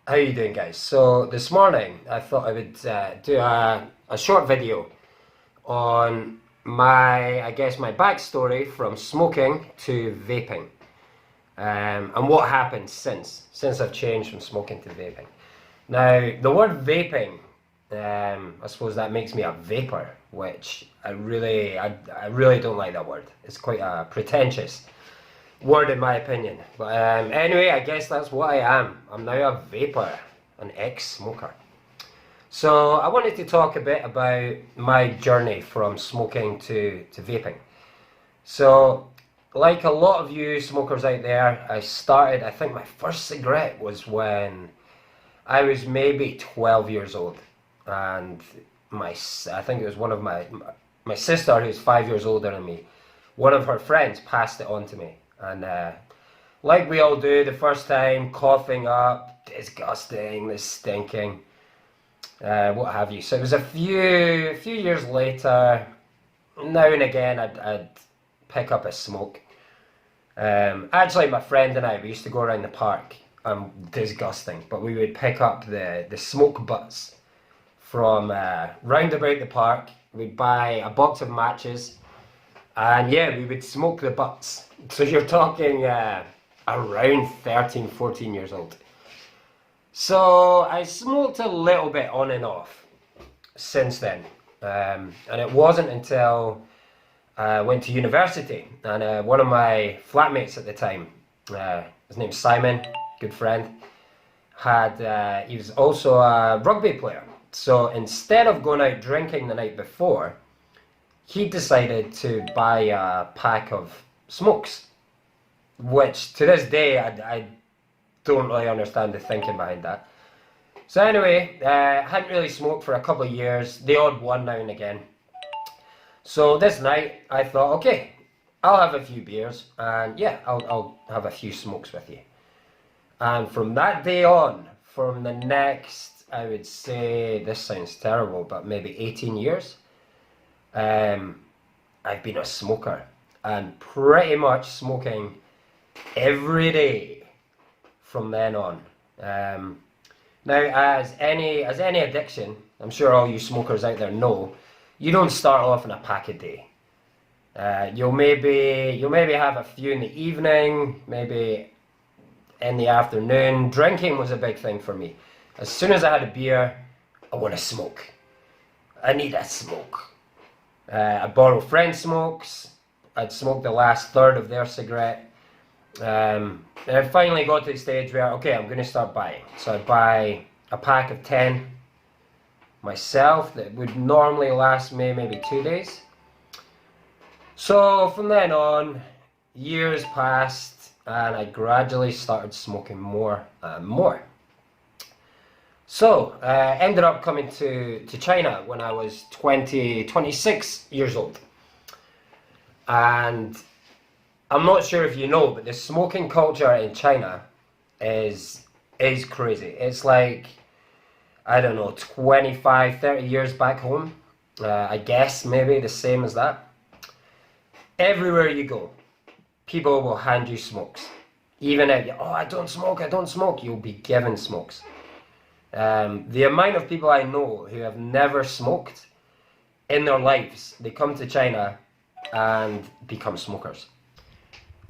How you doing, guys? So this morning I thought I would do a short video on I guess my backstory from smoking to vaping, and what happened since I've changed from smoking to vaping. Now the word vaping, I suppose that makes me a vapor, which I really don't like that word. It's quite a pretentious word in my opinion. But anyway, I guess that's what I am. I'm now a vapor, an ex-smoker. So I wanted to talk a bit about my journey from smoking to vaping. So like a lot of you smokers out there, I think my first cigarette was when I was maybe 12 years old. And I think it was one of my sister, who's 5 years older than me, one of her friends passed it on to me. And like we all do the first time, coughing up, disgusting, this stinking, what have you. So it was a few years later, now and again I'd pick up a smoke. Actually my friend and I, we used to go around the park, disgusting, but we would pick up the smoke butts from round about the park. We'd buy a box of matches, and yeah, we would smoke the butts. So you're talking around 13, 14 years old. So I smoked a little bit on and off since then. And it wasn't until I went to university, and one of my flatmates at the time, his name's Simon, good friend, he was also a rugby player. So instead of going out drinking the night before, he decided to buy a pack of smokes, which to this day I don't really understand the thinking behind that. So anyway, hadn't really smoked for a couple of years, the odd one now and again. So this night I thought, okay, I'll have a few beers, and yeah, I'll have a few smokes with you. And from that day on, from the next, I would say, this sounds terrible, but maybe 18 years, I've been a smoker, and pretty much smoking every day from then on. Now, as any addiction, I'm sure all you smokers out there know, you don't start off in a pack a day. You'll maybe have a few in the evening, maybe in the afternoon. Drinking was a big thing for me. As soon as I had a beer, I want to smoke. I need a smoke. I'd borrow friends' smokes. I'd smoke the last third of their cigarette. And I finally got to the stage where, okay, I'm going to start buying. So I'd buy a pack of 10 myself that would normally last me maybe 2 days. So from then on, years passed, and I gradually started smoking more and more. So, ended up coming to China when I was 26 years old. And I'm not sure if you know, but the smoking culture in China is crazy. It's like, I don't know, 25, 30 years back home. I guess maybe the same as that. Everywhere you go, people will hand you smokes. Even if, oh, I don't smoke, you'll be given smokes. The amount of people I know who have never smoked in their lives, they come to China and become smokers.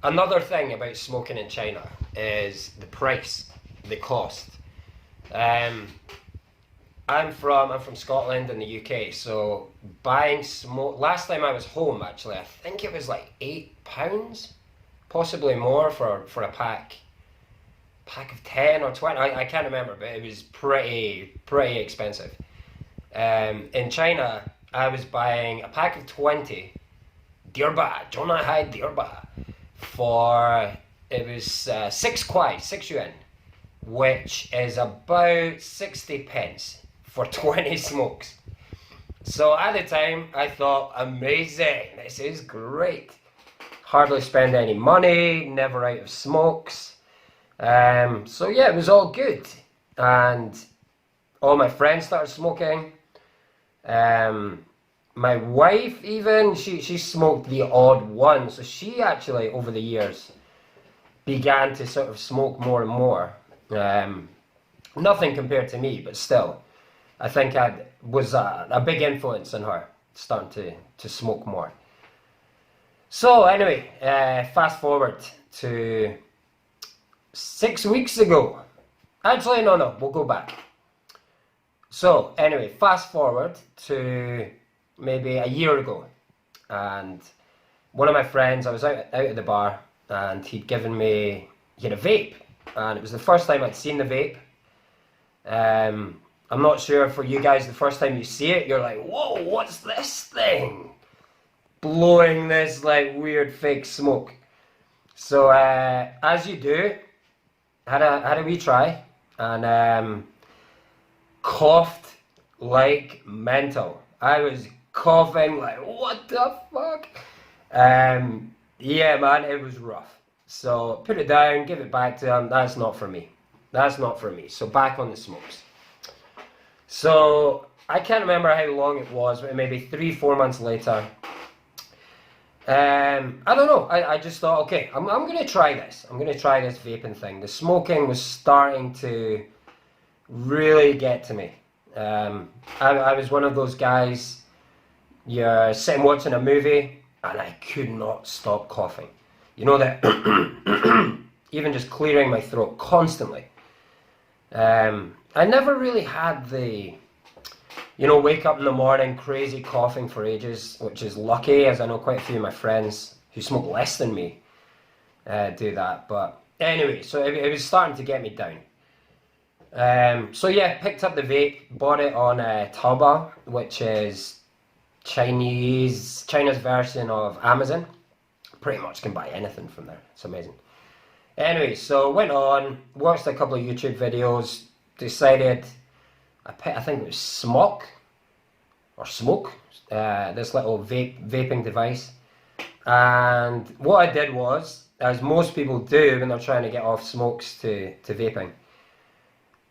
Another thing about smoking in China is the price, the cost. I'm from Scotland in the UK, so buying smoke, last time I was home actually, I think it was like £8, possibly more for a pack of 10 or 20, I can't remember, but it was pretty expensive. In China, I was buying a pack of 20 dirba, Zhongnanhai dirba, for, it was 6 yuan, which is about 60 pence for 20 smokes. So at the time, I thought, amazing, this is great. Hardly spend any money, never out of smokes. So yeah, it was all good, and all my friends started smoking. My wife even, she smoked the odd one, so she actually over the years began to sort of smoke more and more. Nothing compared to me, but still, I think I was a big influence on her starting to smoke more. So anyway, fast forward to 6 weeks ago. Actually, no, we'll go back. So anyway, fast forward to maybe a year ago, and one of my friends, I was out at the bar, and he had a vape, and it was the first time I'd seen the vape. I'm not sure for you guys, the first time you see it, you're like, whoa, what's this thing? Blowing this like weird fake smoke. So as you do, had a wee try, and coughed like mental. I was coughing like, what the fuck? Yeah man, it was rough. So put it down, give it back to him. That's not for me. That's not for me. So back on the smokes. So I can't remember how long it was, but maybe 3-4 months later. I don't know. I just thought, okay, I'm gonna try this. I'm gonna try this vaping thing. The smoking was starting to really get to me. I was one of those guys. You're sitting watching a movie, and I could not stop coughing. You know that, even just clearing my throat constantly. I never really had the, wake up in the morning crazy coughing for ages, which is lucky, as I know quite a few of my friends who smoke less than me do that. But anyway, so it was starting to get me down. So yeah, picked up the vape, bought it on Taobao, which is China's version of Amazon. Pretty much can buy anything from there. It's amazing. Anyway, so went on, watched a couple of YouTube videos, decided, I think it was Smoke, this little vaping device. And what I did was, as most people do when they're trying to get off smokes to vaping,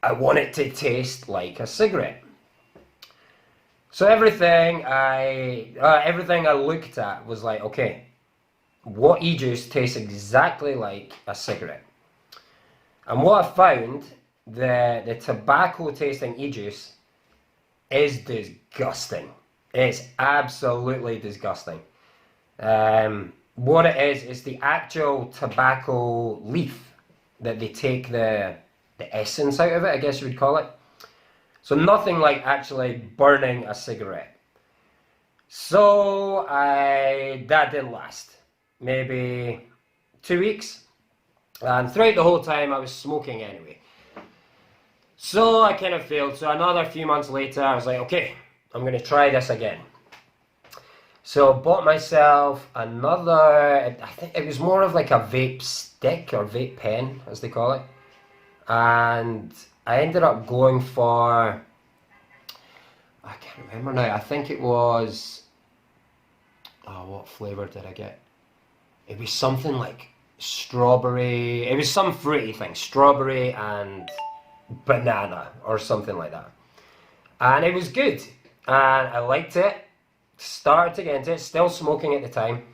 I want it to taste like a cigarette. So everything I looked at was like, okay, what e-juice tastes exactly like a cigarette? And what I found, the tobacco tasting e-juice is disgusting. It's absolutely disgusting. What it is the actual tobacco leaf that they take the essence out of it, I guess you would call it. So nothing like actually burning a cigarette. So that didn't last. Maybe 2 weeks. And throughout the whole time I was smoking anyway. So I kind of failed. So another few months later I was like, okay, I'm going to try this again. So bought myself another, I think it was more of like a vape stick or vape pen as they call it. And I ended up going for, I can't remember now, I think it was, what flavour did I get? It was something like strawberry, it was some fruity thing, strawberry and banana or something like that. And it was good, and I liked it, started to get into it, still smoking at the time.